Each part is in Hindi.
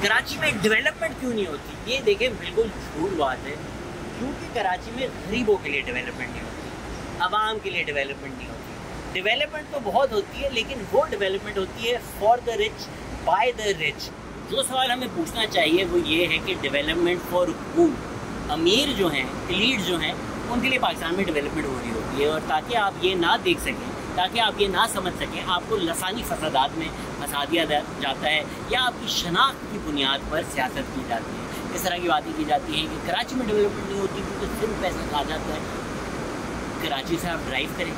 कराची में डेवलपमेंट क्यों नहीं होती? ये देखें, बिल्कुल झूठ बात है, क्योंकि कराची में गरीबों के लिए डेवलपमेंट नहीं होती, आवाम के लिए डेवलपमेंट नहीं होती। डेवलपमेंट तो बहुत होती है, लेकिन वो डेवलपमेंट होती है for the rich by the rich. जो सवाल हमें पूछना चाहिए वो ये है कि डेवलपमेंट फॉर हू? अमीर जो हैं, एलीट जो हैं, उनके लिए पाकिस्तान में डेवलपमेंट हो रही होती है। और ताकि आप ये ना देख सकें, ताकि आप ये ना समझ सकें, आपको लसानी फसादात में फंसा दिया जाता है, या आपकी शनाख्त की बुनियाद पर सियासत की जाती है। इस तरह की बातें की जाती हैं कि कराची में डेवलपमेंट नहीं होती क्योंकि सिर्फ पैसा खा जाता है। कराची से आप ड्राइव करें,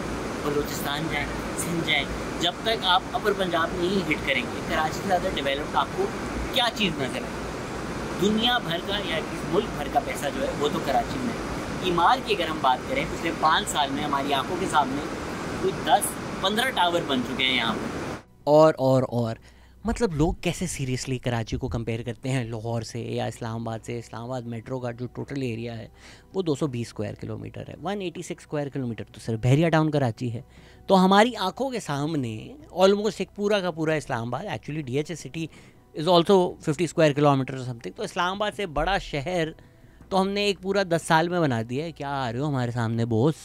बलूचिस्तान जाएँ, सिंध जाएँ, जब तक आप अपर पंजाब नहीं हिट करेंगे, कराची से ज़्यादा डेवलप्ड आपको क्या चीज़ नजर आए? दुनिया भर का या किस मुल्क भर का पैसा जो है वो तो कराची में है। ईमार की अगर हम बात करें, पिछले 5 साल में हमारी आंखों के सामने कोई 10-15 टावर बन चुके हैं यहाँ पर। और मतलब लोग कैसे सीरियसली कराची को कंपेयर करते हैं लाहौर से या इस्लामाबाद से। इस्लामाबाद मेट्रो का जो टोटल एरिया है वो 220 स्क्वायर किलोमीटर है, 186 स्क्वायर किलोमीटर तो सिर्फ बहरिया टाउन कराची है। तो हमारी आंखों के सामने ऑलमोस्ट एक पूरा का पूरा Islamabad, actually DHA city is also 50 square kilometre something, तो इस्लामाबाद से बड़ा शहर तो हमने एक पूरा 10 साल में बना दिया है। क्या आ रहे हो हमारे सामने बॉस?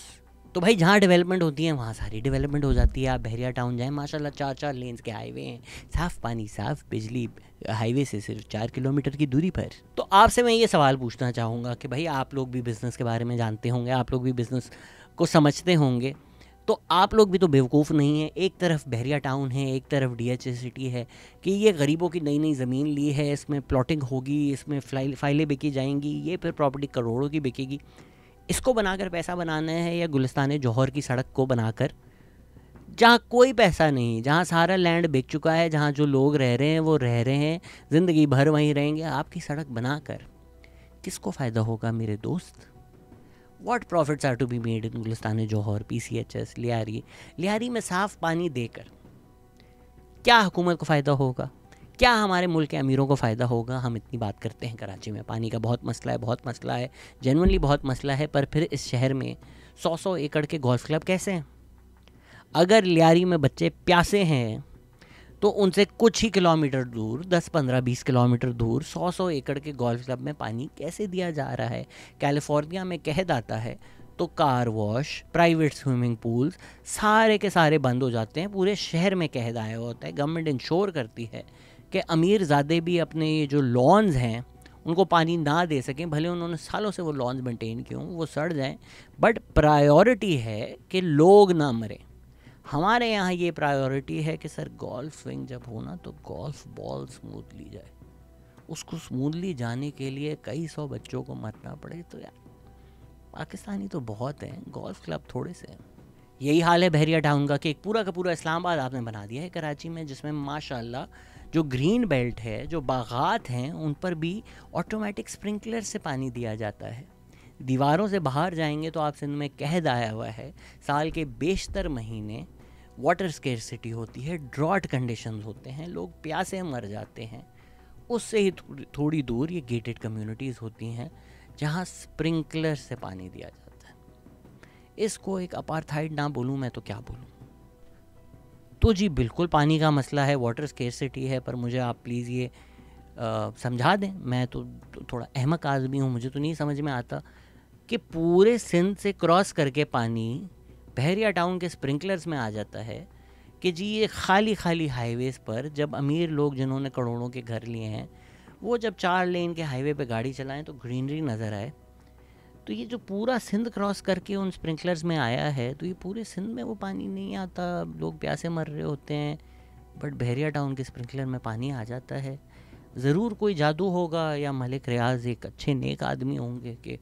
तो भाई जहाँ डेवलपमेंट होती है वहाँ सारी डेवलपमेंट हो जाती है। आप बहरिया टाउन जाएँ, माशाल्लाह 4-4 लेन्स के हाईवे हैं, साफ़ पानी, साफ़ बिजली, हाईवे से सिर्फ 4 किलोमीटर की दूरी पर। तो आपसे मैं ये सवाल पूछना चाहूँगा कि भाई आप लोग भी बिज़नेस के बारे में जानते होंगे, आप लोग भी बिज़नेस को समझते होंगे, तो आप लोग भी तो बेवकूफ़ नहीं हैं। एक तरफ बहरिया टाउन है, एक तरफ DHA सिटी है कि ये गरीबों की नई नई ज़मीन ली है, इसमें प्लॉटिंग होगी, इसमें फाइलें बिकी जाएंगी, ये फिर प्रॉपर्टी करोड़ों की बिकेगी। इसको बनाकर पैसा बनाना है, या गुलिस्तान जौहर की सड़क को बनाकर, जहाँ कोई पैसा नहीं, जहाँ सारा लैंड बिक चुका है, जहाँ जो लोग रह रहे हैं वो रह रहे हैं, ज़िंदगी भर वहीं रहेंगे, आपकी सड़क बनाकर किसको फ़ायदा होगा मेरे दोस्त? What profits are to be made in Gulistan Johar, PCHS, Lyari में साफ़ पानी देकर क्या हुकूमत को फ़ायदा होगा? क्या हमारे मुल्क के अमीरों को फ़ायदा होगा? हम इतनी बात करते हैं कराची में पानी का बहुत मसला है, जेन्युइनली बहुत मसला है, पर फिर इस शहर में 100-100 एकड़ के गोल्फ क्लब कैसे हैं? अगर लियारी में बच्चे प्यासे हैं तो उनसे कुछ ही किलोमीटर दूर, 10-15-20 किलोमीटर दूर 100-100 एकड़ के गोल्फ क्लब में पानी कैसे दिया जा रहा है? कैलिफोर्निया में कहद आता है तो car wash, private swimming pools सारे के सारे बंद हो जाते हैं। पूरे शहर में कहद आया होता है। गवर्नमेंट इंश्योर करती है कि अमीर ज़ादे भी अपने ये जो लॉन्स हैं उनको पानी ना दे सकें, भले उन्होंने सालों से वो लॉन्स मेंटेन किए हों, वो सड़ जाएं, बट प्रायोरिटी है कि लोग ना मरें। हमारे यहाँ ये प्रायोरिटी है कि सर गोल्फ स्विंग जब हो ना तो गोल्फ बॉल स्मूथली जाए। उसको स्मूथली जाने के लिए कई 100 बच्चों को मरना पड़े, तो यार पाकिस्तानी तो बहुत हैं, गोल्फ क्लब थोड़े से हैं। यही हाल है बहरिया टाउन का कि एक पूरा का पूरा इस्लामाबाद आपने बना दिया है कराची में, जिसमें माशाल्लाह जो ग्रीन बेल्ट है, जो बागात हैं, उन पर भी ऑटोमेटिक स्प्रिंकलर से पानी दिया जाता है। दीवारों से बाहर जाएंगे तो आप सिंध में कहद आया हुआ है, साल के बेशतर महीने वाटर स्केर्सिटी होती है, ड्रॉट कंडीशंस होते हैं, लोग प्यासे मर जाते हैं। उससे ही थोड़ी दूर ये गेटेड कम्युनिटीज़ होती हैं जहाँ स्प्रिंकलर से पानी दिया जाता है। इसको एक अपार्थाइड ना बोलूँ मैं तो क्या बोलूँ? तो जी बिल्कुल पानी का मसला है, वाटर स्केर्सिटी है, पर मुझे आप प्लीज़ ये समझा दें। मैं तो थोड़ा अहमक आदमी हूँ, मुझे तो नहीं समझ में आता कि पूरे सिंध से क्रॉस करके पानी बहरिया टाउन के स्प्रिंकलर्स में आ जाता है कि जी ये खाली हाईवेज़ पर जब अमीर लोग जिन्होंने करोड़ों के घर लिए हैं वो जब 4 लेन के हाईवे पे गाड़ी चलाएं तो ग्रीनरी नज़र आए। तो ये जो पूरा सिंध क्रॉस करके उन स्प्रिंकलर्स में आया है, तो ये पूरे सिंध में वो पानी नहीं आता, लोग प्यासे मर रहे होते हैं, बट बहरिया टाउन के स्प्रिंकलर में पानी आ जाता है। ज़रूर कोई जादू होगा या मलिक रियाज़ एक अच्छे नेक आदमी होंगे कि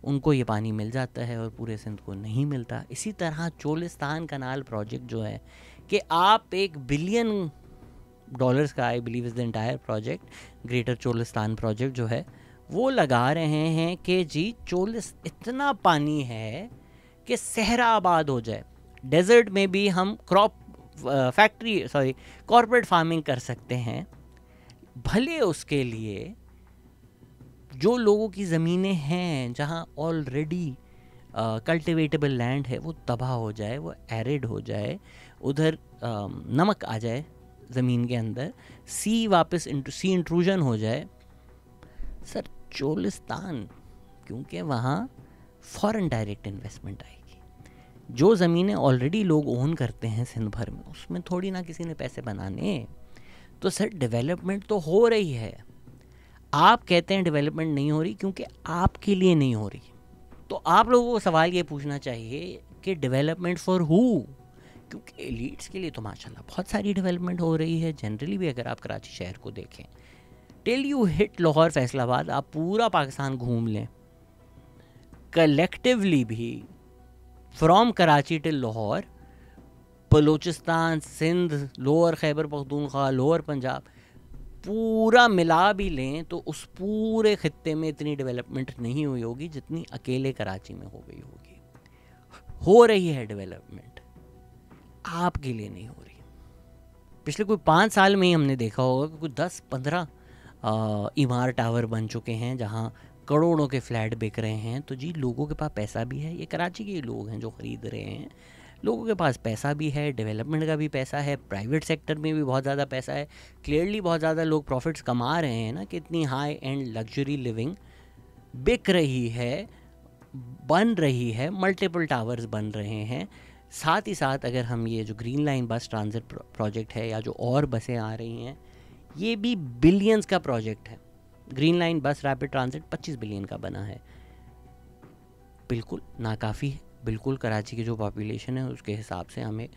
उनको ये पानी मिल जाता है और पूरे सिंध को नहीं मिलता। इसी तरह चोलिस्तान कनाल प्रोजेक्ट जो है कि आप $1 बिलियन का, I believe is the entire project, greater Cholistan project जो है वो लगा रहे हैं कि जी इतना पानी है कि सहरा आबाद हो जाए, डेजर्ट में भी हम कॉर्पोरेट फार्मिंग कर सकते हैं। भले उसके लिए जो लोगों की ज़मीनें हैं जहाँ ऑलरेडी कल्टिवेटेबल लैंड है वो तबाह हो जाए, वो एरिड हो जाए, उधर नमक आ जाए ज़मीन के अंदर, सी वापस सी इंट्रूजन हो जाए सर, चोलिस्तान, क्योंकि वहाँ फॉरेन डायरेक्ट इन्वेस्टमेंट आएगी। जो ज़मीनें ऑलरेडी लोग ओन करते हैं सिंध भर में, उसमें थोड़ी ना किसी ने पैसे बनाने। तो सर डेवलपमेंट तो हो रही है, आप कहते हैं डेवलपमेंट नहीं हो रही क्योंकि आपके लिए नहीं हो रही। तो आप लोगों को सवाल ये पूछना चाहिए कि डेवलपमेंट फॉर हु, क्योंकि एलिट्स के लिए तो माशाल्लाह बहुत सारी डेवलपमेंट हो रही है। जनरली भी अगर आप कराची शहर को देखें, till you hit Lahore Faisalabad, आप पूरा पाकिस्तान घूम लें कलेक्टिवली भी, from Karachi till Lahore, Balochistan, Sindh, lower Khyber Pakhtunkhwa, lower Punjab, पूरा मिला भी लें तो उस पूरे खित्ते में इतनी डेवलपमेंट नहीं हुई होगी जितनी अकेले कराची में हो गई होगी। हो रही है डेवलपमेंट, आपके लिए नहीं हो रही। पिछले कोई 5 साल में ही हमने देखा होगा कि कुछ 10-15 इमार टावर बन चुके हैं जहां करोड़ों के फ्लैट बिक रहे हैं। तो जी लोगों के पास पैसा भी है, ये कराची के लोग हैं जो ख़रीद रहे हैं, लोगों के पास पैसा भी है, डेवलपमेंट का भी पैसा है, प्राइवेट सेक्टर में भी बहुत ज़्यादा पैसा है। क्लियरली बहुत ज़्यादा लोग प्रॉफिट्स कमा रहे हैं ना, कि इतनी हाई एंड लग्जरी लिविंग बिक रही है, बन रही है, मल्टीपल टावर्स बन रहे हैं। साथ ही साथ अगर हम ये जो ग्रीन लाइन बस ट्रांजिट प्रोजेक्ट है या जो और बसें आ रही हैं, ये भी बिलियंस का प्रोजेक्ट है। ग्रीन लाइन बस रैपिड ट्रांजिट 25 बिलियन का बना है। बिल्कुल नाकाफ़ी है, बिल्कुल कराची की जो पॉपुलेशन है उसके हिसाब से हमें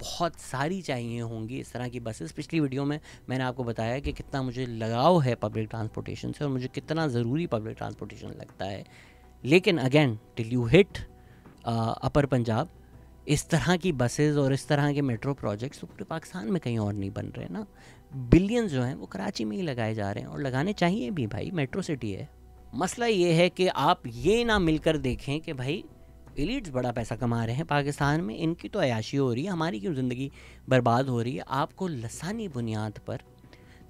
बहुत सारी चाहिए होंगी इस तरह की बसेस। पिछली वीडियो में मैंने आपको बताया कि कितना मुझे लगाव है पब्लिक ट्रांसपोर्टेशन से और मुझे कितना ज़रूरी पब्लिक ट्रांसपोर्टेशन लगता है। लेकिन अगेन टिल यू हिट अपर पंजाब, इस तरह की बसेस और इस तरह के मेट्रो प्रोजेक्ट्स तो पूरे पाकिस्तान में कहीं और नहीं बन रहे ना। बिलियंस जो हैं वो कराची में ही लगाए जा रहे हैं और लगाने चाहिए भी भाई, मेट्रो सिटी है। मसला ये है कि आप ये ना मिलकर देखें कि भाई एलिट्स बड़ा पैसा कमा रहे हैं पाकिस्तान में, इनकी तो अयाशी हो रही है, हमारी क्यों ज़िंदगी बर्बाद हो रही है। आपको लसानी बुनियाद पर,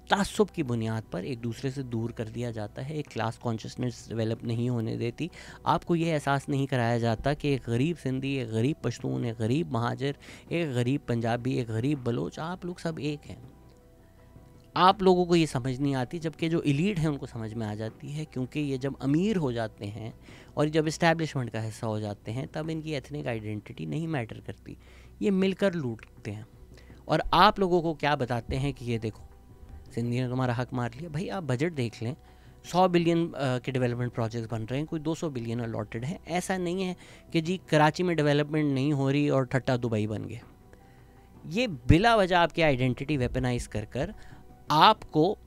तासुब की बुनियाद पर एक दूसरे से दूर कर दिया जाता है, एक क्लास कॉन्शियसनेस डेवलप नहीं होने देती। आपको ये एहसास नहीं कराया जाता कि एक गरीब सिंधी, एक गरीब पश्तून, एक गरीब महाजर, एक गरीब पंजाबी, एक गरीब बलोच, आप लोग सब एक हैं। आप लोगों को ये समझ नहीं आती, जबकि जो एलीट है उनको समझ में आ जाती है, क्योंकि ये जब अमीर हो जाते हैं और जब इस्टेब्लिशमेंट का हिस्सा हो जाते हैं तब इनकी एथनिक आइडेंटिटी नहीं मैटर करती, ये मिलकर लूटते हैं। और आप लोगों को क्या बताते हैं कि ये देखो सिंधी ने तुम्हारा हक मार लिया। भाई आप बजट देख लें, 100 बिलियन के डेवलपमेंट प्रोजेक्ट्स बन रहे हैं, कोई 200 बिलियन अलॉटेड है। ऐसा नहीं है कि जी कराची में डेवलपमेंट नहीं हो रही और ठट्टा दुबई बन गए। ये बिला वजह आपकी आइडेंटिटी वेपनाइज कर कर आपको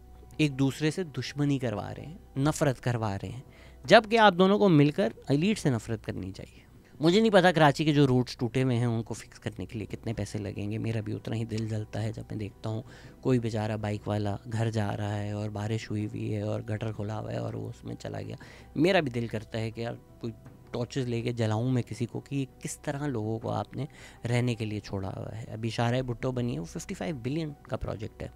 एक दूसरे से दुश्मनी करवा रहे हैं, नफ़रत करवा रहे हैं, जबकि आप दोनों को मिलकर एलीट से नफ़रत करनी चाहिए। मुझे नहीं पता कराची के जो रोड्स टूटे हुए हैं उनको फिक्स करने के लिए कितने पैसे लगेंगे। मेरा भी उतना ही दिल जलता है जब मैं देखता हूँ कोई बेचारा बाइक वाला घर जा रहा है और बारिश हुई हुई है और गटर खुला हुआ है और वो उसमें चला गया। मेरा भी दिल करता है कि यार कोई टॉर्चेस लेके जलाऊं मैं किसी को कि किस तरह लोगों को आपने रहने के लिए छोड़ा हुआ है। अभी शाहराह भुट्टो बनी है, वो 55 बिलियन का प्रोजेक्ट है।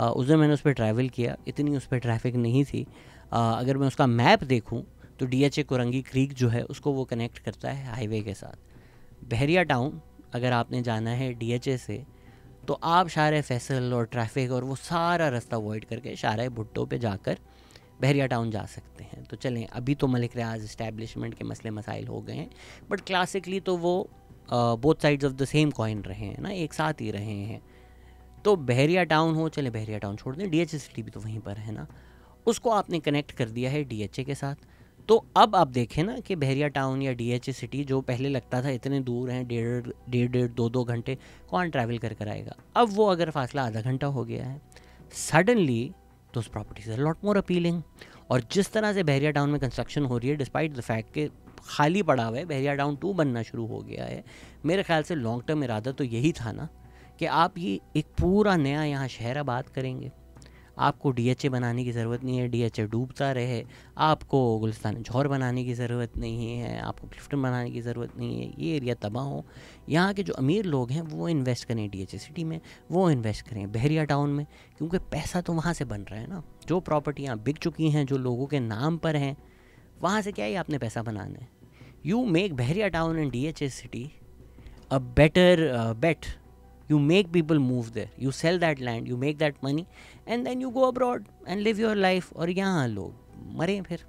उस दिन मैंने उस पर ट्रैवल किया, इतनी उस पर ट्रैफिक नहीं थी। अगर मैं उसका मैप देखूं तो DHA कोरंगी क्रीक जो है उसको वो कनेक्ट करता है हाईवे के साथ। बहरिया टाउन अगर आपने जाना है DHA से तो आप शाहराह फैसल और ट्रैफिक और वो सारा रास्ता अवॉइड करके शाहराह भुट्टो पे जाकर बहरिया टाउन जा सकते हैं। तो चलें, अभी तो मलिक रियाज इस्टेब्लिशमेंट के मसले मसाइल हो गए हैं, बट क्लासिकली तो वो both sides of the same coin रहे हैं ना, एक साथ ही रहे हैं। तो बहरिया टाउन हो, चले बहरिया टाउन छोड़ दें, DHA सिटी भी तो वहीं पर है ना, उसको आपने कनेक्ट कर दिया है DHA के साथ। तो अब आप देखें ना कि बहरिया टाउन या DHA सिटी जो पहले लगता था इतने दूर हैं, 1.5-2 घंटे कौन ट्रैवल कर आएगा, अब वो अगर फासला आधा घंटा हो गया है, suddenly those properties are lot more appealing. और जिस तरह से बहरिया टाउन में कंस्ट्रक्शन हो रही है, डिस्पाइट द फैक्ट कि खाली पड़ा हुआ है, बहरिया टाउन 2 बनना शुरू हो गया है। मेरे ख्याल से लॉन्ग टर्म इरादा तो यही था ना कि आप ये एक पूरा नया यहाँ शहर आबाद करेंगे। आपको DHA बनाने की ज़रूरत नहीं है, DHA डूबता रहे। आपको गुलिस्तान जौहर बनाने की ज़रूरत नहीं है, आपको क्लिफ्टन बनाने की ज़रूरत नहीं है। ये एरिया तबाह हो, यहाँ के जो अमीर लोग हैं वो इन्वेस्ट करें DHA सिटी में, वो इन्वेस्ट करें बहरिया टाउन में, क्योंकि पैसा तो वहाँ से बन रहा है ना। जो प्रॉपर्टियाँ बिक चुकी हैं, जो लोगों के नाम पर हैं, वहाँ से क्या ही आपने पैसा बनाना है। You make Bahria town and DHA city a better bet You make people move there, you sell that land, you make that money, and then you go abroad and live your life. और यहाँ लोग मरे फिर।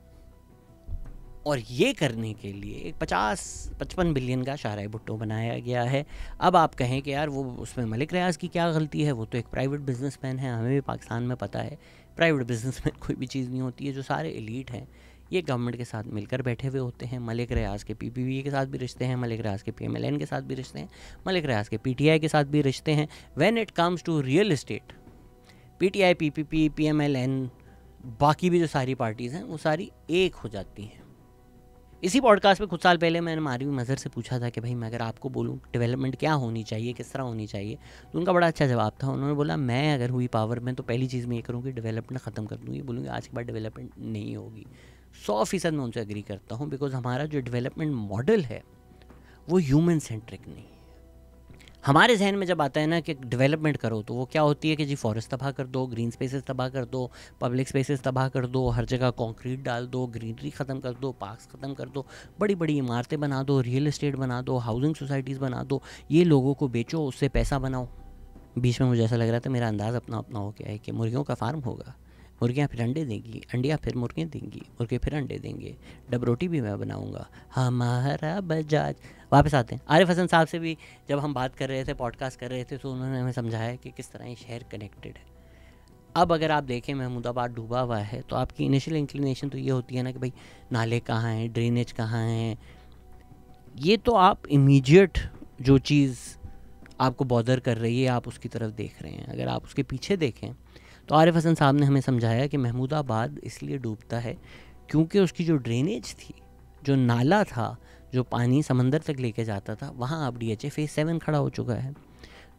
और ये करने के लिए एक 50-55 बिलियन का शाहराह भुट्टो बनाया गया है। अब आप कहें कि यार वो उसमें मलिक रियाज की क्या गलती है, वो तो एक प्राइवेट बिजनेसमैन है, हमें भी पाकिस्तान में पता है प्राइवेट बिजनेसमैन कोई भी चीज़ नहीं होती है। जो सारे एलीट हैं ये गवर्नमेंट के साथ मिलकर बैठे हुए होते हैं। मलिक रियाज के पीपीपी के साथ भी रिश्ते हैं, मलिक रियाज के पीएमएलएन के साथ भी रिश्ते हैं, मलिक रियाज के पीटीआई के साथ भी रिश्ते हैं। When it comes to real estate, PTI, PPP, PMLN, बाकी भी जो सारी पार्टीज़ हैं वो सारी एक हो जाती हैं। इसी पॉडकास्ट में कुछ साल पहले मैंने मारवी मज़हर से पूछा था कि भाई मैं अगर आपको बोलूँ डेवलपमेंट क्या होनी चाहिए, किस तरह होनी चाहिए, तो उनका बड़ा अच्छा जवाब था। उन्होंने बोला मैं अगर हुई पावर में तो पहली चीज़ मैं ये करूँगी डेवलपमेंट ख़त्म कर दूँगी, बोलूँगी आज के बाद डेवलपमेंट नहीं होगी। 100% मैं उनसे एग्री करता हूँ, बिकॉज हमारा जो डेवलपमेंट मॉडल है वो ह्यूमन सेंट्रिक नहीं है। हमारे जहन में जब आता है ना कि डेवलपमेंट करो तो वो क्या होती है कि जी फॉरेस्ट तबाह कर दो, ग्रीन स्पेसेस तबाह कर दो, पब्लिक स्पेसेस तबाह कर दो, हर जगह कंक्रीट डाल दो, ग्रीनरी ख़त्म कर दो, पार्क्स ख़त्म कर दो, बड़ी बड़ी इमारतें बना दो, रियल एस्टेट बना दो, हाउसिंग सोसाइटीज़ बना दो, ये लोगों को बेचो, उससे पैसा बनाओ। बीच में मुझे ऐसा लग रहा था मेरा अंदाज़ अपना अपना हो गया है कि मुर्गियों का फार्म होगा, मुर्गियाँ फिर अंडे देंगी, अंडियाँ फिर मुर्गियाँ देंगी, मुर्गे फिर अंडे देंगे, डब रोटी भी मैं बनाऊँगा, हमारा बजाज। वापस आते हैं आरिफ हसन साहब से भी जब हम बात कर रहे थे, पॉडकास्ट कर रहे थे, तो उन्होंने हमें समझाया कि किस तरह ये शहर कनेक्टेड है। अब अगर आप देखें महमूदाबाद डूबा हुआ है तो आपकी इनिशियल इंक्लिनेशन तो ये होती है ना कि भाई नाले कहाँ हैं, ड्रेनेज कहाँ हैं। ये तो आप इमीडिएट जो चीज़ आपको बॉदर कर रही है आप उसकी तरफ देख रहे हैं। अगर आप उसके पीछे देखें तो आरिफ हसन साहब ने हमें समझाया कि महमूदाबाद इसलिए डूबता है क्योंकि उसकी जो ड्रेनेज थी, जो नाला था, जो पानी समंदर तक लेके जाता था, वहाँ अब DHA फेज़ 7 खड़ा हो चुका है,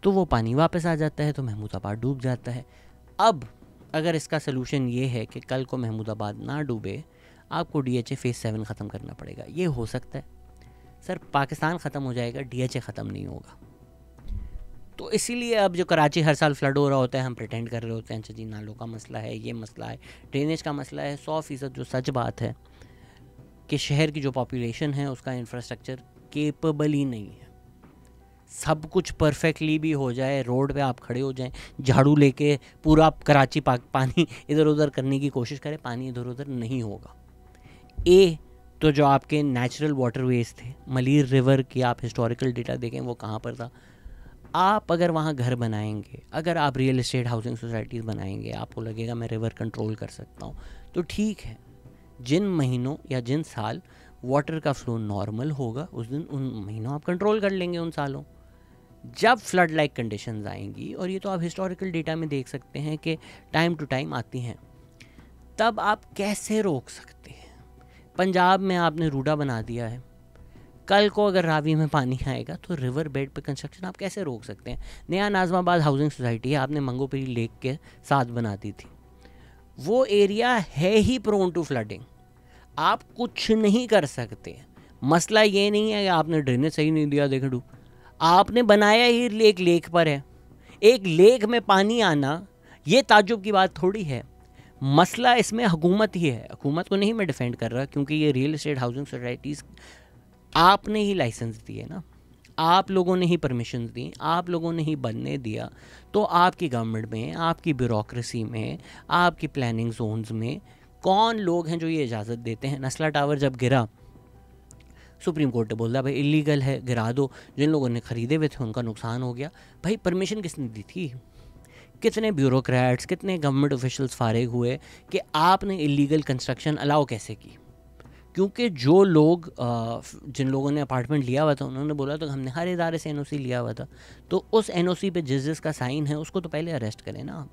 तो वो पानी वापस आ जाता है, तो महमूदाबाद डूब जाता है। अब अगर इसका सलूशन ये है कि कल को महमूदाबाद ना डूबे, आपको DHA फेज़ 7 ख़त्म करना पड़ेगा। ये हो सकता है सर, पाकिस्तान ख़त्म हो जाएगा, DHA ख़त्म नहीं होगा। तो इसीलिए अब जो कराची हर साल फ्लड हो रहा होता है, हम प्रिटेंड कर रहे होते हैं अच्छा जी नालों का मसला है, ये मसला है, ड्रेनेज का मसला है। 100% जो सच बात है कि शहर की जो पॉपुलेशन है उसका इंफ्रास्ट्रक्चर केपेबल ही नहीं है। सब कुछ परफेक्टली भी हो जाए, रोड पे आप खड़े हो जाएं, झाड़ू लेके पूरा कराची पानी इधर उधर करने की कोशिश करें, पानी इधर उधर नहीं होगा। तो जो आपके नेचुरल वाटरवेज थे, मलीर रिवर की आप हिस्टोरिकल डेटा देखें वो कहाँ पर था। आप अगर वहाँ घर बनाएंगे, अगर आप रियल एस्टेट हाउसिंग सोसाइटीज़ बनाएंगे, आपको लगेगा मैं रिवर कंट्रोल कर सकता हूँ, तो ठीक है। जिन महीनों या जिन साल वाटर का फ्लो नॉर्मल होगा उस दिन उन महीनों आप कंट्रोल कर लेंगे। उन सालों जब फ्लड लाइक कंडीशंस आएंगी, और ये तो आप हिस्टोरिकल डेटा में देख सकते हैं कि टाइम टू टाइम आती हैं, तब आप कैसे रोक सकते हैं। पंजाब में आपने रूडा बना दिया है, कल को अगर रावी में पानी आएगा तो रिवर बेड पे कंस्ट्रक्शन आप कैसे रोक सकते हैं। नया नाजमाबाद हाउसिंग सोसाइटी है, आपने मंगोपरी लेक के साथ बना दी थी, वो एरिया है ही प्रोन टू फ्लडिंग, आप कुछ नहीं कर सकते। मसला ये नहीं है कि आपने ड्रेनेज सही नहीं दिया, देखें डूब, आपने बनाया ही लेक पर है। एक लेक में पानी आना ये ताज्जुब की बात थोड़ी है। मसला इसमें हुकूमत ही है। हुकूमत को नहीं मैं डिफेंड कर रहा, क्योंकि ये रियल एस्टेट हाउसिंग सोसाइटीज़ आपने ही लाइसेंस दिए ना, आप लोगों ने ही परमिशन दी, आप लोगों ने ही बनने दिया। तो आपकी गवर्नमेंट में, आपकी ब्यूरोक्रेसी में, आपकी प्लानिंग जोन्स में कौन लोग हैं जो ये इजाज़त देते हैं। नस्ला टावर जब गिरा, सुप्रीम कोर्ट ने बोला भाई इलीगल है, गिरा दो। जिन लोगों ने ख़रीदे हुए थे उनका नुकसान हो गया। भाई परमिशन किसने दी थी? कितने ब्यूरोक्रेट्स, कितने गवर्नमेंट ऑफिशियल्स फारिग हुए कि आपने इलीगल कंस्ट्रक्शन अलाउ कैसे की। क्योंकि जो लोग जिन लोगों ने अपार्टमेंट लिया हुआ था उन्होंने बोला तो हमने हर इदारे से NOC लिया हुआ था, तो उस NOC पे जिसका साइन है उसको तो पहले अरेस्ट करें ना।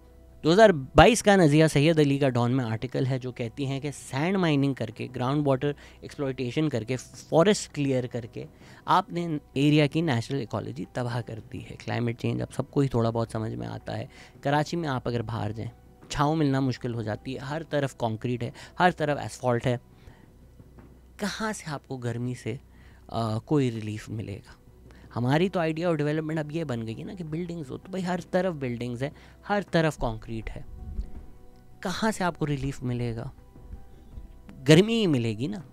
2022 का नज़िया सैयद अली का डॉन में आर्टिकल है जो कहती हैं कि सैंड माइनिंग करके, ग्राउंड वाटर एक्सप्लॉयटेशन करके, फॉरेस्ट क्लियर करके आपने एरिया की नेचुरल इकोलॉजी तबाह कर दी है। क्लाइमेट चेंज अब सबको ही थोड़ा बहुत समझ में आता है। कराची में आप अगर बाहर जाएँ, छाँव मिलना मुश्किल हो जाती है, हर तरफ कंक्रीट है, हर तरफ एसफॉल्ट है। कहाँ से आपको गर्मी से कोई रिलीफ मिलेगा। हमारी तो आइडिया ऑफ डेवलपमेंट अब ये बन गई है ना कि बिल्डिंग्स हो, तो भाई हर तरफ बिल्डिंग्स है, हर तरफ कंक्रीट है, कहाँ से आपको रिलीफ मिलेगा? गर्मी ही मिलेगी ना।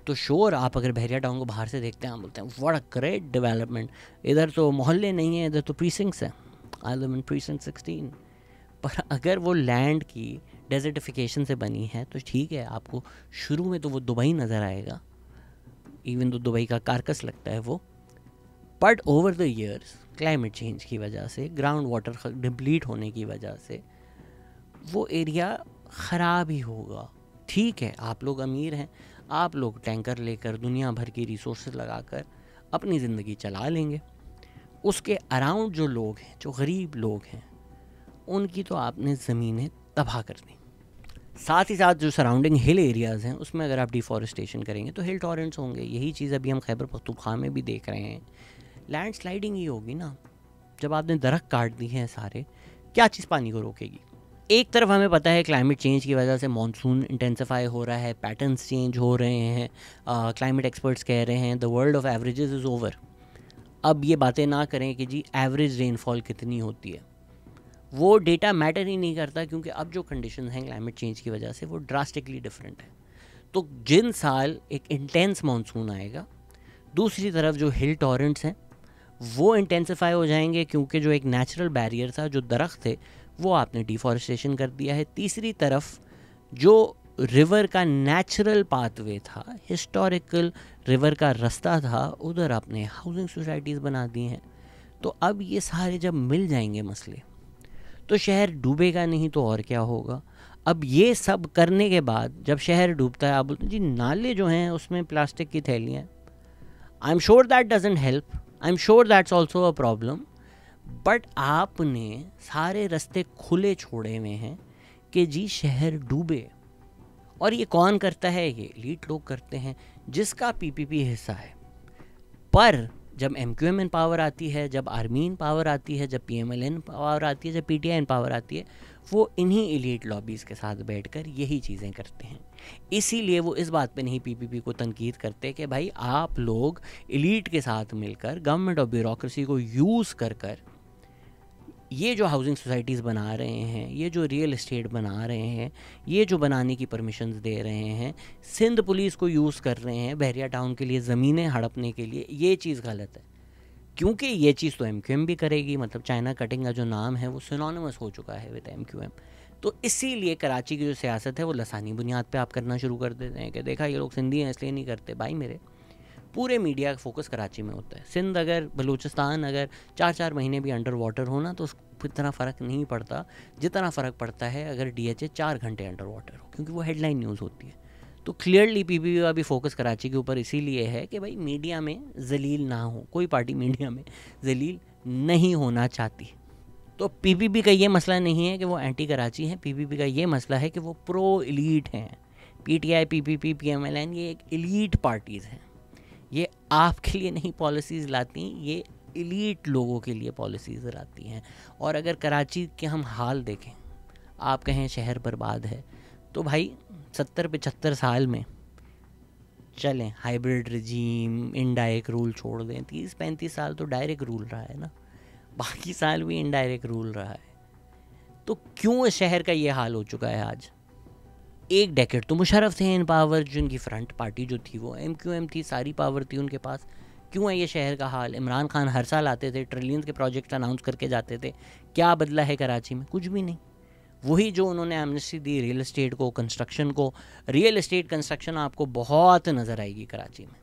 तो श्योर आप अगर बहरिया टाउन को बाहर से देखते हैं, आप बोलते हैं व्हाट अ ग्रेट डेवलपमेंट, इधर तो मोहल्ले नहीं है, इधर तो प्रीसिंक्ट्स हैं, आई लिव इन प्रीसिंक्ट 16। पर अगर वो लैंड की डेजर्टिफिकेशन से बनी है तो ठीक है, आपको शुरू में तो वो दुबई नज़र आएगा, इवन तो दुबई का कारकस लगता है वो, but over the years climate change की वजह से, ग्राउंड वाटर डिप्लीट होने की वजह से वो एरिया ख़राब ही होगा। ठीक है, आप लोग अमीर हैं, आप लोग टैंकर लेकर दुनिया भर की रिसोर्सेज लगाकर अपनी ज़िंदगी चला लेंगे, उसके अराउंड जो लोग हैं, जो गरीब लोग हैं, उनकी तो आपने ज़मीनें तबाह कर दी। साथ ही साथ जो सराउंडिंग हिल एरियाज़ हैं उसमें अगर आप डिफॉरेस्टेशन करेंगे तो हिल टॉरेंट्स होंगे। यही चीज़ अभी हम खैबर पख्तूनख्वा में भी देख रहे हैं, लैंड स्लाइडिंग ही होगी ना। जब आपने दरख्त काट दिए हैं सारे, क्या चीज़ पानी को रोकेगी? एक तरफ हमें पता है क्लाइमेट चेंज की वजह से मॉनसून इंटेंसिफाई हो रहा है, पैटर्न्स चेंज हो रहे हैं, क्लाइमेट एक्सपर्ट्स कह रहे हैं the world of averages is over. अब ये बातें ना करें कि जी एवरेज रेनफॉल कितनी होती है, वो डेटा मैटर ही नहीं करता, क्योंकि अब जो कंडीशन हैं क्लाइमेट चेंज की वजह से वो ड्रास्टिकली डिफरेंट है। तो जिन साल एक इंटेंस मानसून आएगा, दूसरी तरफ जो हिल टॉरेंट्स हैं वो इंटेंसिफाई हो जाएंगे, क्योंकि जो एक नेचुरल बैरियर था, जो दरख्त थे, वो आपने डिफॉरेस्टेशन कर दिया है। तीसरी तरफ जो रिवर का नेचुरल पाथवे था, हिस्टोरिकल रिवर का रास्ता था, उधर आपने हाउसिंग सोसाइटीज़ बना दी हैं। तो अब ये सारे जब मिल जाएंगे मसले, तो शहर डूबेगा नहीं तो और क्या होगा। अब ये सब करने के बाद जब शहर डूबता है, आप बोलते हैं जी नाले जो हैं उसमें प्लास्टिक की थैलियाँ, I am sure that doesn't help, I am sure that's also a problem, but आपने सारे रास्ते खुले छोड़े हुए हैं कि जी शहर डूबे। और ये कौन करता है? ये एलीट लोग करते हैं, जिसका पीपीपी हिस्सा है। पर जब एमक्यूएम इन पावर आती है, जब आर्मी इन पावर आती है, जब पीएमएल इन पावर आती है, जब पीटीआई इन पावर आती है, वो इन्हीं एलीट लॉबीज़ के साथ बैठकर यही चीज़ें करते हैं। इसीलिए वो इस बात पे नहीं पीपीपी को तनकीद करते कि भाई आप लोग एलीट के साथ मिलकर गवर्नमेंट और ब्यूरोक्रेसी को यूज़ कर ये जो हाउसिंग सोसाइटीज़ बना रहे हैं, ये जो रियल एस्टेट बना रहे हैं, ये जो बनाने की परमिशंस दे रहे हैं, सिंध पुलिस को यूज़ कर रहे हैं बहरिया टाउन के लिए ज़मीनें हड़पने के लिए, ये चीज़ गलत है। क्योंकि ये चीज़ तो एमक्यूएम भी करेगी, मतलब चाइना कटिंग का जो नाम है वो सिनोनिमस हो चुका है विद एमक्यूएम। तो इसीलिए कराची की जो सियासत है वो लसानी बुनियाद पे आप करना शुरू कर देते हैं कि देखा ये लोग सिंधी हैं इसलिए नहीं करते। भाई मेरे पूरे मीडिया का फोकस कराची में होता है। सिंध अगर, बलूचिस्तान अगर 4-4 महीने भी अंडर वाटर होना तो इतना फ़र्क नहीं पड़ता जितना फ़र्क पड़ता है अगर डीएचए 4 घंटे अंडर वाटर हो, क्योंकि वो हेडलाइन न्यूज़ होती है। तो क्लियरली पीपीपी का भी फोकस कराची के ऊपर इसीलिए है कि भाई मीडिया में जलील ना हो, कोई पार्टी मीडिया में जलील नहीं होना चाहती। तो पीपीपी का ये मसला नहीं है कि वो एंटी कराची हैं, पीपीपी का ये मसला है कि वो प्रो एलीट हैं। पीटीआई, पीपीपी, पीएमएलएन ये एक एलीट पार्टीज़ हैं। ये आपके लिए नहीं पॉलिसीज़ लाती, ये एलीट लोगों के लिए पॉलिसीज़ लाती हैं। और अगर कराची के हम हाल देखें, आप कहें शहर बर्बाद है, तो भाई 70-75 साल में चलें हाइब्रिड रजीम, इनडायरेक्ट रूल छोड़ दें, 30-35 साल तो डायरेक्ट रूल रहा है ना, बाकी साल भी इनडायरेक्ट रूल रहा है। तो क्यों शहर का ये हाल हो चुका है आज? एक डेकेड तो मुशर्रफ थे इन पावर, जिनकी फ्रंट पार्टी जो थी वो एमक्यूएम थी, सारी पावर थी उनके पास। क्यों है ये शहर का हाल? इमरान खान हर साल आते थे, ट्रिलियंस के प्रोजेक्ट अनाउंस करके जाते थे, क्या बदला है कराची में? कुछ भी नहीं। वही जो उन्होंने एमनेस्टी दी रियल एस्टेट को, कंस्ट्रक्शन को। रियल एस्टेट कंस्ट्रक्शन आपको बहुत नज़र आएगी कराची में।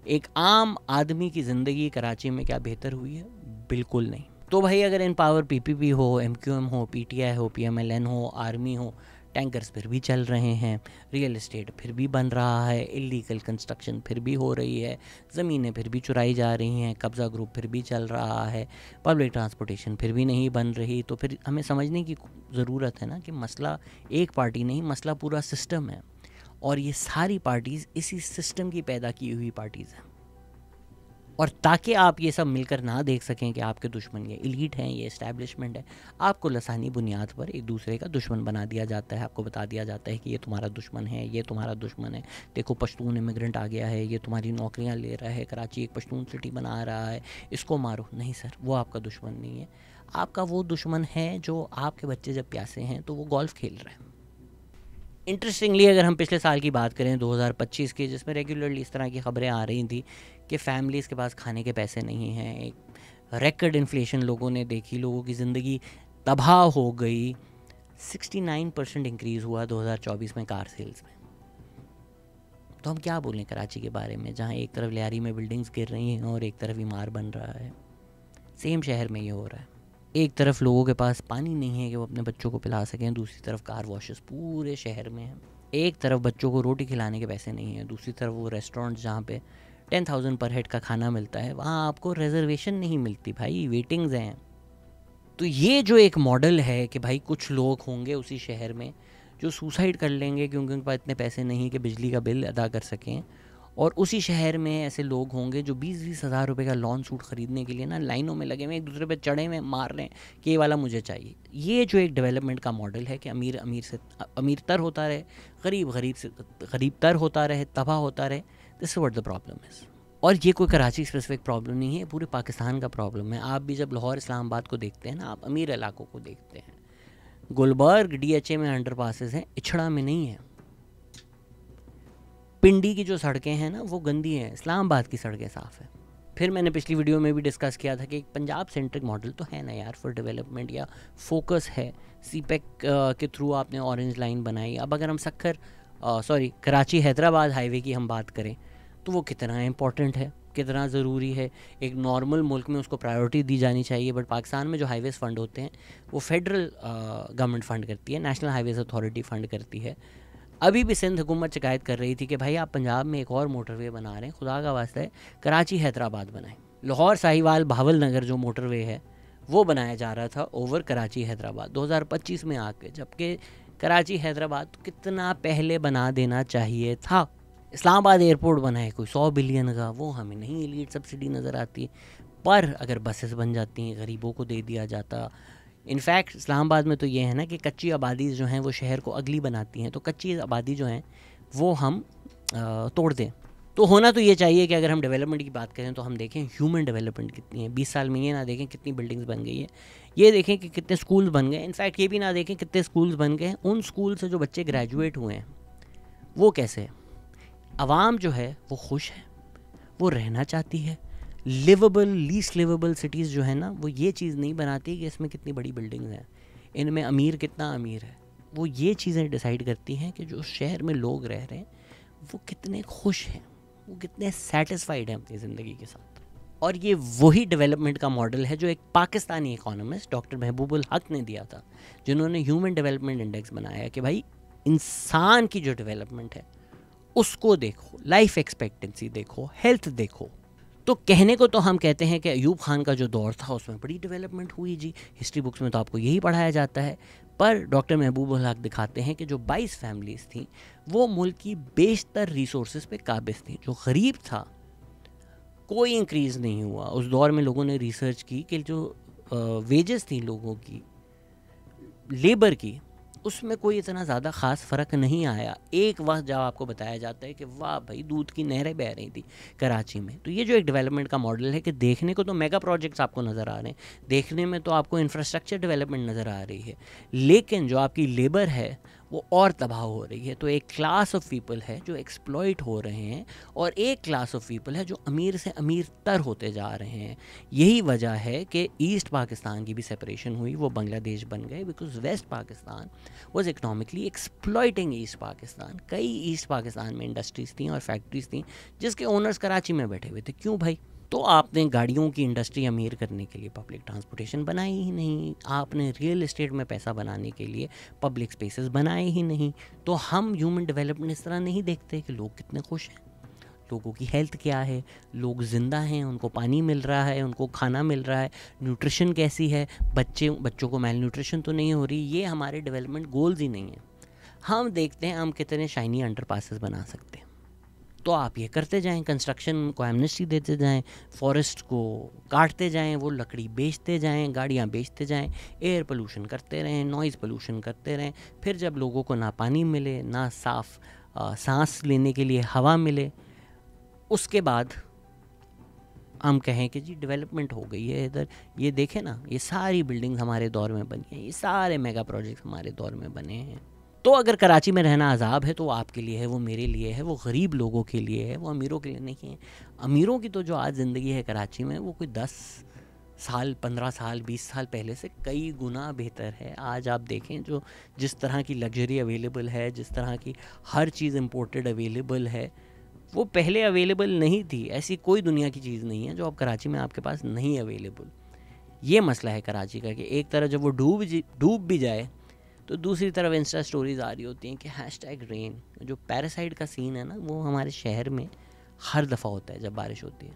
एक आम आदमी की ज़िंदगी कराची में क्या बेहतर हुई है? बिल्कुल नहीं। तो भाई अगर इन पावर पीपीपी हो, एमक्यूएम हो, पीटीआई हो, पीएमएलएन हो, आर्मी हो, टैंकर्स फिर भी चल रहे हैं, रियल एस्टेट फिर भी बन रहा है, इलीगल कंस्ट्रक्शन फिर भी हो रही है, ज़मीनें फिर भी चुराई जा रही हैं, कब्ज़ा ग्रुप फिर भी चल रहा है, पब्लिक ट्रांसपोर्टेशन फिर भी नहीं बन रही। तो फिर हमें समझने की ज़रूरत है ना कि मसला एक पार्टी नहीं, मसला पूरा सिस्टम है। और ये सारी पार्टीज़ इसी सिस्टम की पैदा की हुई पार्टीज़ हैं। और ताकि आप ये सब मिलकर ना देख सकें कि आपके दुश्मन ये एलीट हैं, ये इस्टेब्लिशमेंट है, आपको लसानी बुनियाद पर एक दूसरे का दुश्मन बना दिया जाता है। आपको बता दिया जाता है कि ये तुम्हारा दुश्मन है, ये तुम्हारा दुश्मन है, देखो पश्तून इमिग्रेंट आ गया है, ये तुम्हारी नौकरियां ले रहा है, कराची एक पश्तून सिटी बना रहा है, इसको मारो। नहीं सर, वो आपका दुश्मन नहीं है। आपका वो दुश्मन है जो आपके बच्चे जब प्यासे हैं तो वो गोल्फ खेल रहे हैं। इंटरेस्टिंगली अगर हम पिछले साल की बात करें 2025 की, जिसमें रेगुलरली इस तरह की खबरें आ रही थी कि फैमिलीज़ के पास खाने के पैसे नहीं हैं, एक रिकॉर्ड इन्फ्लेशन लोगों ने देखी, लोगों की ज़िंदगी तबाह हो गई, 69% इंक्रीज़ हुआ 2024 में कार सेल्स में। तो हम क्या बोलें कराची के बारे में, जहाँ एक तरफ लियारी में बिल्डिंग्स गिर रही हैं और एक तरफ इमार बन रहा है। सेम शहर में ये हो रहा है। एक तरफ लोगों के पास पानी नहीं है कि वो अपने बच्चों को पिला सकें, दूसरी तरफ कार वॉशेस पूरे शहर में हैं। एक तरफ बच्चों को रोटी खिलाने के पैसे नहीं हैं, दूसरी तरफ वो रेस्टोरेंट जहाँ पे 10,000 पर हेड का खाना मिलता है, वहाँ आपको रिजर्वेशन नहीं मिलती भाई, वेटिंग्स हैं। तो ये जो एक मॉडल है कि भाई कुछ लोग होंगे उसी शहर में जो सुसाइड कर लेंगे क्योंकि उनके पास इतने पैसे नहीं कि बिजली का बिल अदा कर सकें, और उसी शहर में ऐसे लोग होंगे जो 20-20 हज़ार रुपये का लॉन सूट ख़रीदने के लिए ना लाइनों में लगे हुए, एक दूसरे पे चढ़े हुए मार रहे हैं कि ये वाला मुझे चाहिए। ये जो एक डेवलपमेंट का मॉडल है कि अमीर अमीर से अमीर तर होता रहे, गरीब गरीब से गरीब तर होता रहे, तबाह होता रहे, this is what the problem is. और ये कोई कराची स्पेसिफिक प्रॉब्लम नहीं है, पूरे पाकिस्तान का प्रॉब्लम है। आप भी जब लाहौर इस्लामाबाद को देखते हैं ना, आप अमीर इलाकों को देखते हैं, गुलबर्ग DHA में अंडर पासेस हैं, इछड़ा में नहीं है। पिंडी की जो सड़कें हैं ना वो गंदी हैं, इस्लामाबाद की सड़कें साफ़ हैं। फिर मैंने पिछली वीडियो में भी डिस्कस किया था कि एक पंजाब सेंट्रिक मॉडल तो है ना यार फॉर डेवलपमेंट, या फोकस है CPEC के थ्रू आपने ऑरेंज लाइन बनाई। अब अगर हम कराची हैदराबाद हाईवे की हम बात करें तो वो कितना इम्पॉर्टेंट है, कितना ज़रूरी है। एक नॉर्मल मुल्क में उसको प्रायोरिटी दी जानी चाहिए, बट पाकिस्तान में जो हाईवेज़ फ़ंड होते हैं वो फेडरल गवर्नमेंट फ़ंड करती है, नेशनल हाईवेज़ अथॉरिटी फ़ंड करती है। अभी भी सिंध हुकूमत शिकायत कर रही थी कि भाई आप पंजाब में एक और मोटरवे बना रहे हैं, खुदा का वास्ता है कराची हैदराबाद बनाएं। लाहौर साहिवाल भावल नगर जो मोटरवे है वो बनाया जा रहा था ओवर कराची हैदराबाद 2025 में आके, जबकि कराची हैदराबाद कितना पहले बना देना चाहिए था। इस्लामाबाद एयरपोर्ट बना है कोई 100 बिलियन का, वो हमें नहीं लीड सब्सिडी नज़र आती, पर अगर बसेस बन जाती हैं गरीबों को दे दिया जाता। इनफैक्ट इस्लामाबाद में तो ये है ना कि कच्ची आबादी जो हैं वो शहर को अगली बनाती हैं, तो कच्ची आबादी जो हैं वो हम तोड़ दें। तो होना तो ये चाहिए कि अगर हम डेवलपमेंट की बात करें तो हम देखें ह्यूमन डेवलपमेंट कितनी है 20 साल में, ये ना देखें कितनी बिल्डिंग्स बन गई है, ये देखें कि कितने स्कूल बन गए। इनफैक्ट ये भी ना देखें कितने स्कूल्स बन गए हैं, उन स्कूल से जो बच्चे ग्रेजुएट हुए हैं वो कैसे है। आवाम जो है वो खुश है, वो रहना चाहती है। लिवेबल लीस्ट लिवेबल सिटीज़ जो है ना वो ये चीज़ नहीं बनाती कि इसमें कितनी बड़ी बिल्डिंग्स हैं, इनमें अमीर कितना अमीर है। वो ये चीज़ें डिसाइड करती हैं कि जो शहर में लोग रह रहे हैं वो कितने खुश हैं, वो कितने सेटिस्फाइड हैं अपनी ज़िंदगी के साथ। और ये वही डेवलपमेंट का मॉडल है जो एक पाकिस्तानी इकोनॉमिस्ट डॉक्टर महबूबुल हक ने दिया था, जिन्होंने ह्यूमन डेवलपमेंट इंडेक्स बनाया कि भाई इंसान की जो डेवलपमेंट है उसको देखो, लाइफ एक्सपेक्टेंसी देखो, हेल्थ देखो। तो कहने को तो हम कहते हैं कि अयूब खान का जो दौर था उसमें बड़ी डेवलपमेंट हुई जी, हिस्ट्री बुक्स में तो आपको यही पढ़ाया जाता है, पर डॉक्टर महबूबुल हक दिखाते हैं कि जो 22 फैमिलीज़ थी वो मुल्क की बेशतर रिसोर्सेज पे काबिज थी। जो गरीब था कोई इंक्रीज़ नहीं हुआ। उस दौर में लोगों ने रिसर्च की कि जो वेजेस थी लोगों की, लेबर की, उसमें कोई इतना ज़्यादा ख़ास फ़र्क नहीं आया। एक वक्त जब आपको बताया जाता है कि वाह भाई दूध की नहरें बह रही थी कराची में। तो ये जो एक डेवलपमेंट का मॉडल है कि देखने को तो मेगा प्रोजेक्ट्स आपको नज़र आ रहे हैं, देखने में तो आपको इंफ्रास्ट्रक्चर डेवलपमेंट नज़र आ रही है, लेकिन जो आपकी लेबर है वो और तबाह हो रही है। तो एक क्लास ऑफ पीपल है जो एक्सप्लॉइट हो रहे हैं और एक क्लास ऑफ पीपल है जो अमीर से अमीर तर होते जा रहे हैं। यही वजह है कि ईस्ट पाकिस्तान की भी सेपरेशन हुई, वो बांग्लादेश बन गए, because west Pakistan was economically exploiting east Pakistan. कई ईस्ट पाकिस्तान में इंडस्ट्रीज़ थी और फैक्ट्रीज़ थी जिसके ओनर्स कराची में बैठे हुए थे। क्यों भाई? तो आपने गाड़ियों की इंडस्ट्री अमीर करने के लिए पब्लिक ट्रांसपोर्टेशन बनाई ही नहीं, आपने रियल एस्टेट में पैसा बनाने के लिए पब्लिक स्पेसेस बनाए ही नहीं। तो हम ह्यूमन डेवलपमेंट इस तरह नहीं देखते कि लोग कितने खुश हैं, लोगों की हेल्थ क्या है, लोग ज़िंदा हैं, उनको पानी मिल रहा है, उनको खाना मिल रहा है, न्यूट्रिशन कैसी है, बच्चों को मेल न्यूट्रिशन तो नहीं हो रही। ये हमारे डेवलपमेंट गोल्स ही नहीं हैं। हम देखते हैं हम कितने शाइनी अंडरपासेस बना सकते हैं, तो आप ये करते जाएं, कंस्ट्रक्शन को एमनेस्टी देते जाएं, फॉरेस्ट को काटते जाएं, वो लकड़ी बेचते जाएं, गाड़ियां बेचते जाएं, एयर पोल्यूशन करते रहें, नॉइज़ पोल्यूशन करते रहें। फिर जब लोगों को ना पानी मिले, ना साफ़ सांस लेने के लिए हवा मिले, उसके बाद हम कहें कि जी डेवलपमेंट हो गई है इधर। ये देखें ना, ये सारी बिल्डिंग्स हमारे दौर में बनी हैं, ये सारे मेगा प्रोजेक्ट्स हमारे दौर में बने हैं। तो अगर कराची में रहना अजाब है तो वो आपके लिए है, वो मेरे लिए है, वो गरीब लोगों के लिए है, वो अमीरों के लिए नहीं है। अमीरों की तो जो आज ज़िंदगी है कराची में वो कोई 10 साल 15 साल 20 साल पहले से कई गुना बेहतर है। आज आप देखें जो जिस तरह की लग्जरी अवेलेबल है, जिस तरह की हर चीज़ इम्पोर्टेड अवेलेबल है, वो पहले अवेलेबल नहीं थी। ऐसी कोई दुनिया की चीज़ नहीं है जो अब कराची में आपके पास नहीं अवेलेबल। ये मसला है कराची का कि एक तरह जब वो डूब भी जाए तो दूसरी तरफ इंस्टा स्टोरीज आ रही होती हैं कि #रेन। जो पैरासाइड का सीन है ना, वो हमारे शहर में हर दफ़ा होता है जब बारिश होती है।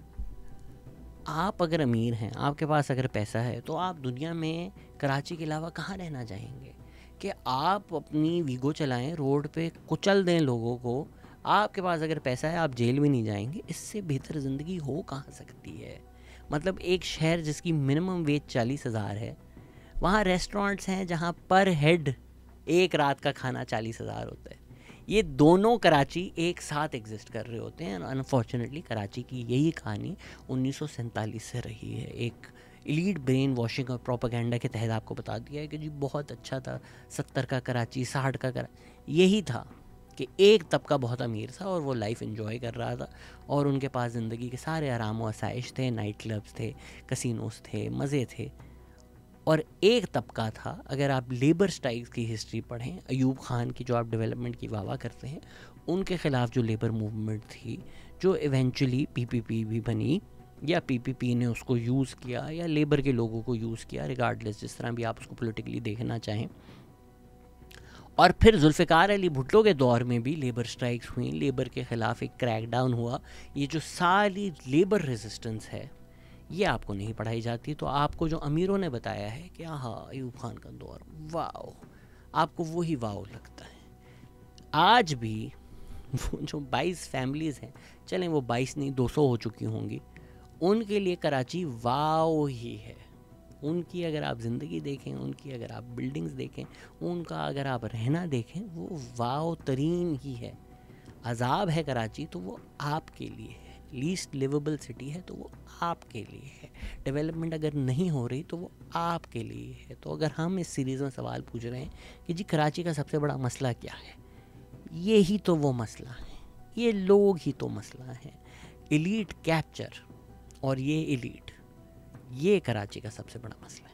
आप अगर अमीर हैं, आपके पास अगर पैसा है, तो आप दुनिया में कराची के अलावा कहाँ रहना चाहेंगे? कि आप अपनी वीगो चलाएं, रोड पे कुचल दें लोगों को। आपके पास अगर पैसा है, आप जेल भी नहीं जाएंगे। इससे बेहतर ज़िंदगी हो कहाँ सकती है? मतलब एक शहर जिसकी मिनिमम वेज 40,000 है, वहाँ रेस्टोरेंट्स हैं जहाँ पर हेड एक रात का खाना 40,000 होता है। ये दोनों कराची एक साथ एग्जिस्ट कर रहे होते हैं। अनफॉर्चुनेटली कराची की यही कहानी 1947 से रही है। एक एलीट ब्रेन वॉशिंग और प्रोपेगेंडा के तहत आपको बता दिया है कि जी बहुत अच्छा था, 70 का कराची, 60 का कराची। यही था कि एक तबका बहुत अमीर था और वो लाइफ एंजॉय कर रहा था और उनके पास ज़िंदगी के सारे आराम व आसाइश थे, नाइट क्लब्स थे, कसिनोस थे, मज़े थे। और एक तबका था, अगर आप लेबर स्ट्राइक्स की हिस्ट्री पढ़ें, अयूब खान की जो आप डेवलपमेंट की वाह करते हैं, उनके ख़िलाफ़ जो लेबर मूवमेंट थी, जो इवेंचुअली पीपीपी भी बनी, या पीपीपी ने उसको यूज़ किया या लेबर के लोगों को यूज़ किया, रिगार्डलेस जिस तरह भी आप उसको पॉलिटिकली देखना चाहें। और फिर जुल्फ़िकार अली भुट्टो के दौर में भी लेबर स्ट्राइक्स हुई, लेबर के ख़िलाफ़ एक क्रैकडाउन हुआ। ये जो सारी लेबर रेजिस्टेंस है, ये आपको नहीं पढ़ाई जाती। तो आपको जो अमीरों ने बताया है कि हाँ अयूब खान का दौर, वाओ, आपको वही वाओ लगता है। आज भी वो जो 22 फैमिलीज़ हैं, चलें वो 22 नहीं 200 हो चुकी होंगी, उनके लिए कराची वाओ ही है। उनकी अगर आप ज़िंदगी देखें, उनकी अगर आप बिल्डिंग्स देखें, उनका अगर आप रहना देखें, वो वाओ तरीन ही है। अजाब है कराची तो वो आपके लिए है। लीस्ट लिवेबल सिटी है तो वो आपके लिए है। डेवलपमेंट अगर नहीं हो रही तो वो आपके लिए है। तो अगर हम इस सीरीज़ में सवाल पूछ रहे हैं कि जी कराची का सबसे बड़ा मसला क्या है, ये ही तो वो मसला है, ये लोग ही तो मसला है। एलीट कैप्चर और ये एलीट, ये कराची का सबसे बड़ा मसला है।